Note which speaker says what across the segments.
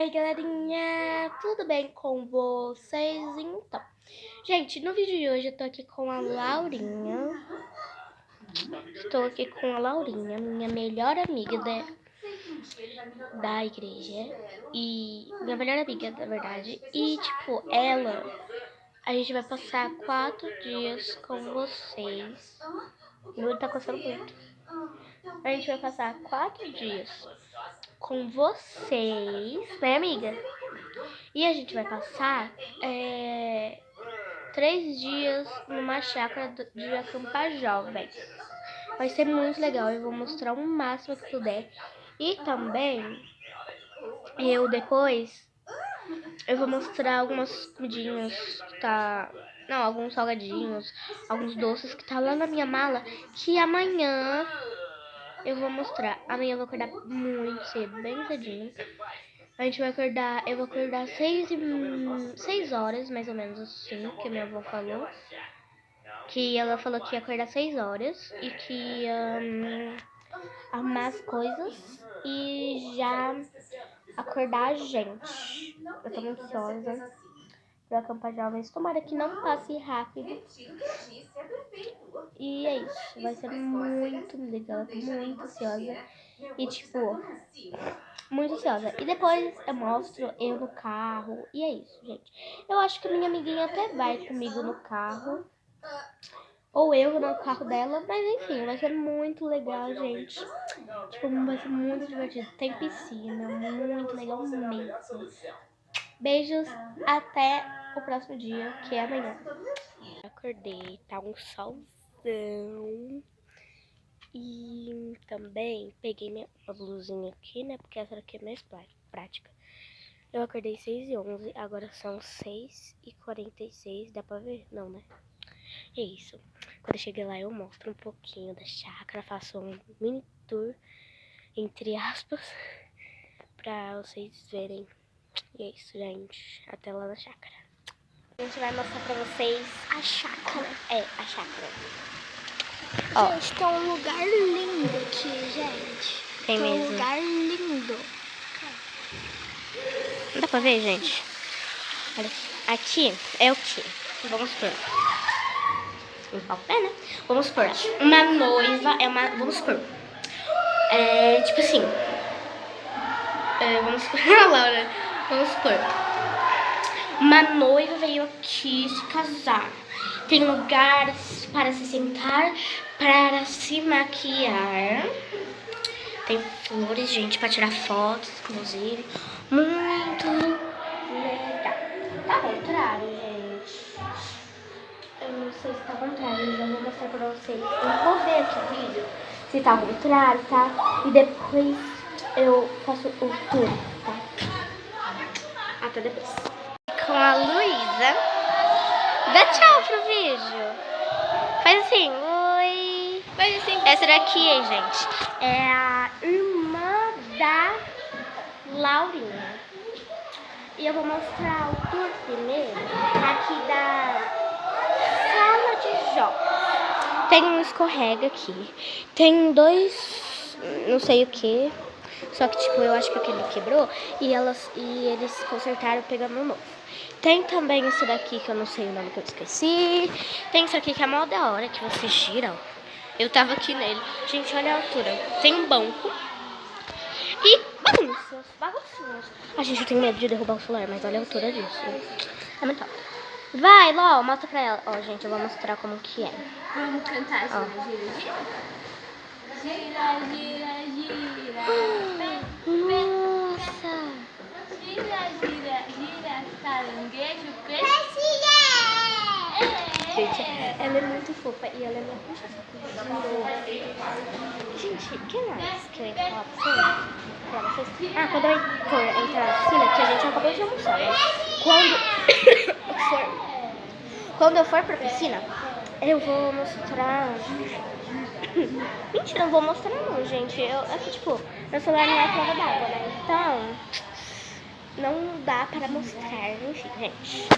Speaker 1: E aí, galerinha, tudo bem com vocês? Então, gente, no vídeo de hoje eu tô aqui com a Laurinha. Estou aqui com a Laurinha, minha melhor amiga da igreja. E minha melhor amiga, na verdade. E, tipo, a gente vai passar 4 dias com vocês. Meu olho tá coçando muito. A gente vai passar 4 dias com vocês, né, amiga? E a gente vai passar 3 dias numa chácara de acampar jovens. Vai ser muito legal, eu vou mostrar o máximo que puder. E também, eu vou mostrar algumas comidinhas que tá... Não, alguns salgadinhos, alguns doces que tá lá na minha mala, que amanhã eu vou mostrar. Amanhã eu vou acordar muito cedo, bem cedinho. A gente vai acordar, eu vou acordar 6 horas, mais ou menos assim, que minha avó falou. Que ela falou que ia acordar 6 horas e que ia arrumar as coisas e já acordar a gente. Eu tô muito ansiosa pra acampar jovens. Tomara que não passe rápido. E é isso, vai ser muito legal, muito ansiosa. E tipo, muito ansiosa. E depois eu mostro eu no carro. E é isso, gente. Eu acho que minha amiguinha até vai comigo no carro. Ou eu no carro dela. Mas enfim, vai ser muito legal, gente. Tipo, vai ser muito divertido. Tem piscina, muito legal mesmo. Beijos, até o próximo dia, que é amanhã. Acordei, tá um solzão. E também peguei uma blusinha aqui, né? Porque essa aqui é mais prática. Eu acordei 6h11, agora são 6h46. Dá pra ver? Não, né? É isso. Quando eu cheguei lá, eu mostro um pouquinho da chácara. Faço um mini tour, entre aspas, pra vocês verem. E é isso, gente. Até lá na chácara. A gente vai mostrar pra vocês a chácara. A chácara. Ó. Gente, tá um lugar lindo aqui, gente.
Speaker 2: Tem mesmo.
Speaker 1: Um lugar lindo.
Speaker 2: Não dá pra ver, gente? Olha, aqui é o que? Vamos supor. Limpar o pé, né? Vamos supor. Uma noiva é uma... Vamos supor. Tipo assim. Vamos supor. Laura. Vamos supor. Uma noiva veio aqui se casar. Tem lugares para se sentar, para se maquiar. Tem flores, gente, para tirar fotos, inclusive. Muito legal. Tá ao contrário, gente. Eu não sei se tá ao contrário, mas eu vou mostrar pra vocês. Eu vou ver aqui o vídeo se tá ao contrário, tá? E depois eu faço o tour, tá? Até depois. Com a Luísa. Dá tchau pro vídeo. Faz assim, oi.
Speaker 1: Faz assim.
Speaker 2: Essa daqui, gente, é a irmã da Laurinha. E eu vou mostrar o tour primeiro aqui da sala de jogos. Tem um escorrega aqui. Tem 2, não sei o que. Só que, tipo, eu acho que aquele quebrou e eles consertaram pegando um novo. Tem também esse daqui que eu não sei o nome, que eu esqueci. Tem esse aqui que é mó da hora, que você gira, ó. Eu tava aqui nele. Gente, olha a altura. Tem um banco. E baguncinhas. A gente tem medo de derrubar o celular, mas olha a altura disso. É muito alto. Vai, Ló, mostra pra ela. Ó, gente, eu vou mostrar como que é.
Speaker 1: Vamos cantar gira, gira, gira. Gira, gira, gira.
Speaker 2: Nossa.
Speaker 1: Gira, gira, gira. Caranguejo, peixe.
Speaker 2: Gente, ela é muito fofa e ela é minha puxa. Gente, o que mais que eu ia falar pra vocês? Ah, quando eu for entrar na piscina, que a gente acabou de almoçar, né? Quando eu for pra piscina, eu vou mostrar... Mentira, não vou mostrar não, gente. Aqui, tipo, meu celular não é prova d'água, né? Então, não dá para mostrar, enfim, gente.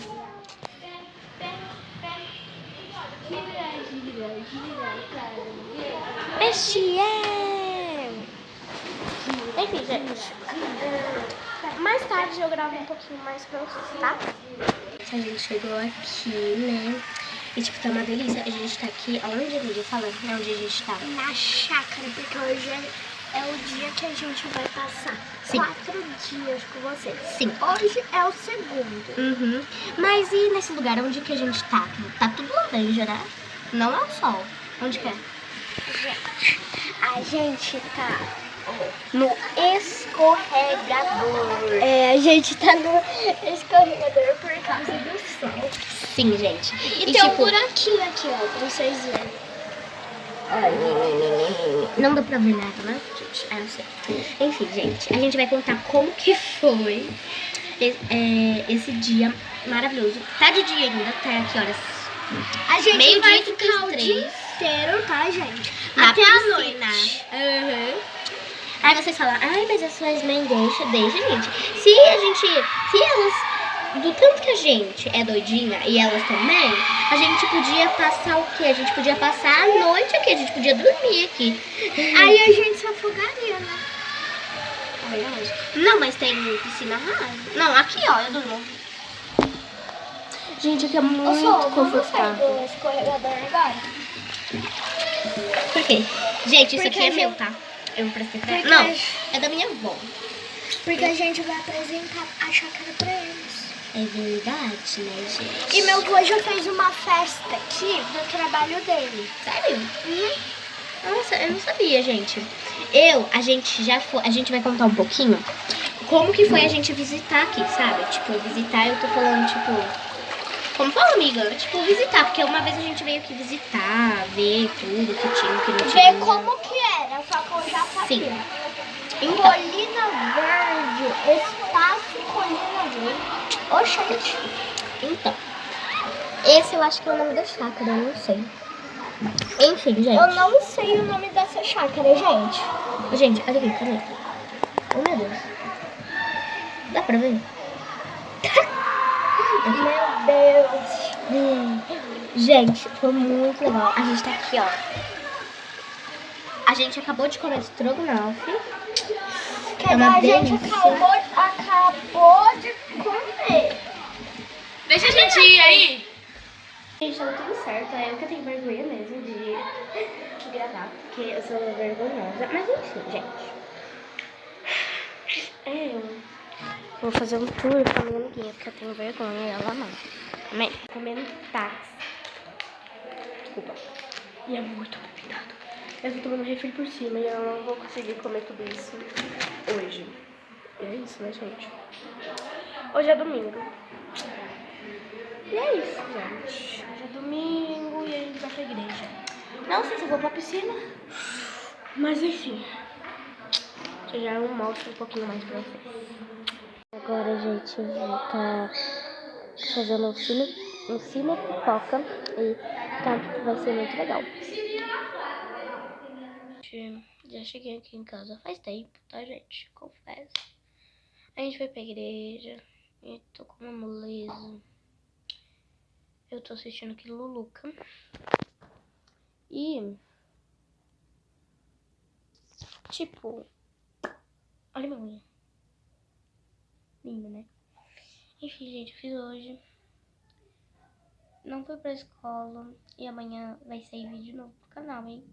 Speaker 1: Gira, gira, gira, caranguejo.
Speaker 2: Peixe é...
Speaker 1: Gira,
Speaker 2: Enfim, gente. Mais tarde eu gravo um pouquinho mais pra vocês, tá? A gente chegou aqui, né? E tipo, tá uma delícia. A gente tá aqui, onde a gente fala? Onde a gente tá?
Speaker 1: Na chácara, porque hoje é o dia que a gente vai passar 4 dias com vocês.
Speaker 2: Sim.
Speaker 1: Hoje é o segundo.
Speaker 2: Uhum. Mas e nesse lugar, onde que a gente tá? Tá tudo laranja, né? Não é o sol. Onde que é?
Speaker 1: Gente, a gente tá no escorregador. A gente tá no escorregador por causa do sol.
Speaker 2: Sim, gente.
Speaker 1: E tem um buraquinho aqui, ó, pra vocês verem.
Speaker 2: Não dá pra ver nada, né, gente? Não sei. Enfim, gente, a gente vai contar como que foi esse dia maravilhoso. Tá de dia ainda, tá? Que horas?
Speaker 1: A gente
Speaker 2: Meio-dia
Speaker 1: vai
Speaker 2: e
Speaker 1: ficar o
Speaker 2: 53.
Speaker 1: dia inteiro, tá, gente?
Speaker 2: Na
Speaker 1: Até a
Speaker 2: piscina.
Speaker 1: noite.
Speaker 2: Uhum. Aí vocês falam, ai, mas as suas mães deixa, gente. Se elas, do tanto que a gente é doidinha e elas também, a gente podia passar o quê? A gente podia passar a noite aqui, a gente podia dormir aqui.
Speaker 1: Aí a gente se afogaria, né?
Speaker 2: Não, mas tem piscina rasa. Não, aqui, ó, eu durmo. Gente, aqui é muito confortável.
Speaker 1: Do escorregador agora.
Speaker 2: Por quê? Gente, isso
Speaker 1: Porque
Speaker 2: aqui é
Speaker 1: a
Speaker 2: meu,
Speaker 1: gente-
Speaker 2: tá? Eu prestei pra
Speaker 1: Porque
Speaker 2: Não,
Speaker 1: a gente-
Speaker 2: é da minha avó.
Speaker 1: Porque a gente vai apresentar a chácara pra eles.
Speaker 2: É verdade, né, gente?
Speaker 1: E meu avô já fez uma festa aqui do trabalho dele.
Speaker 2: Sério?
Speaker 1: Uhum.
Speaker 2: Nossa, eu não sabia, gente. A gente já foi, a gente vai contar um pouquinho como que foi a gente visitar aqui, sabe? Tipo, visitar, eu tô falando, tipo... Como fala, amiga? Tipo, visitar, porque uma vez a gente veio aqui visitar, ver tudo que tinha, que não tinha.
Speaker 1: Ver como que era, só que eu já sabia.
Speaker 2: Sim. Então,
Speaker 1: Colina Verde, espaço Colina Verde. Oxente.
Speaker 2: então, esse eu acho que é o nome da chácara, eu não sei. Enfim, gente.
Speaker 1: Eu não sei o nome dessa chácara, gente.
Speaker 2: Gente, olha aqui, cadê? Oh, meu Deus. Dá pra ver?
Speaker 1: Meu Deus.
Speaker 2: Gente, foi muito legal. A gente tá aqui, ó. A gente acabou de comer estrogonofe.
Speaker 1: Que
Speaker 2: É uma
Speaker 1: a gente
Speaker 2: delícia.
Speaker 1: acabou de comer.
Speaker 3: Deixa a gente ir aí.
Speaker 2: Gente, tá tudo certo. É eu que tenho vergonha mesmo de gravar, porque eu sou vergonhosa. Mas enfim, gente. Eu vou fazer um tour com a minha amiguinha, porque eu tenho vergonha e ela não. Amém? Comendo táxi. Desculpa. E é muito apitado. Eu tô tomando refri por cima e eu não vou conseguir comer tudo isso hoje. E é isso, né, gente? Hoje é domingo. E é isso, gente. Hoje é domingo e a gente vai pra igreja. Não sei se eu vou pra piscina, mas enfim. Já eu mostro um pouquinho mais pra vocês. Agora, gente, eu vou estar fazendo um cine pipoca e tá, vai ser muito legal. Já cheguei aqui em casa faz tempo, tá, gente? Confesso. A gente foi pra igreja e tô com uma moleza. Eu tô assistindo aqui Luluca. E... tipo... olha minha unha. Linda, né? Enfim, gente, eu fiz hoje. Não fui pra escola. E amanhã vai sair vídeo novo pro canal, hein?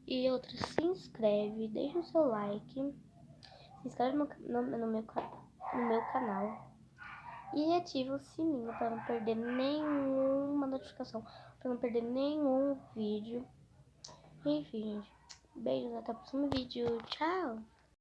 Speaker 2: E outra, se inscreve, deixa o seu like. Se inscreve no meu canal. E ativa o sininho pra não perder nenhuma notificação. Pra não perder nenhum vídeo. Enfim, gente. Beijos, até o próximo vídeo. Tchau!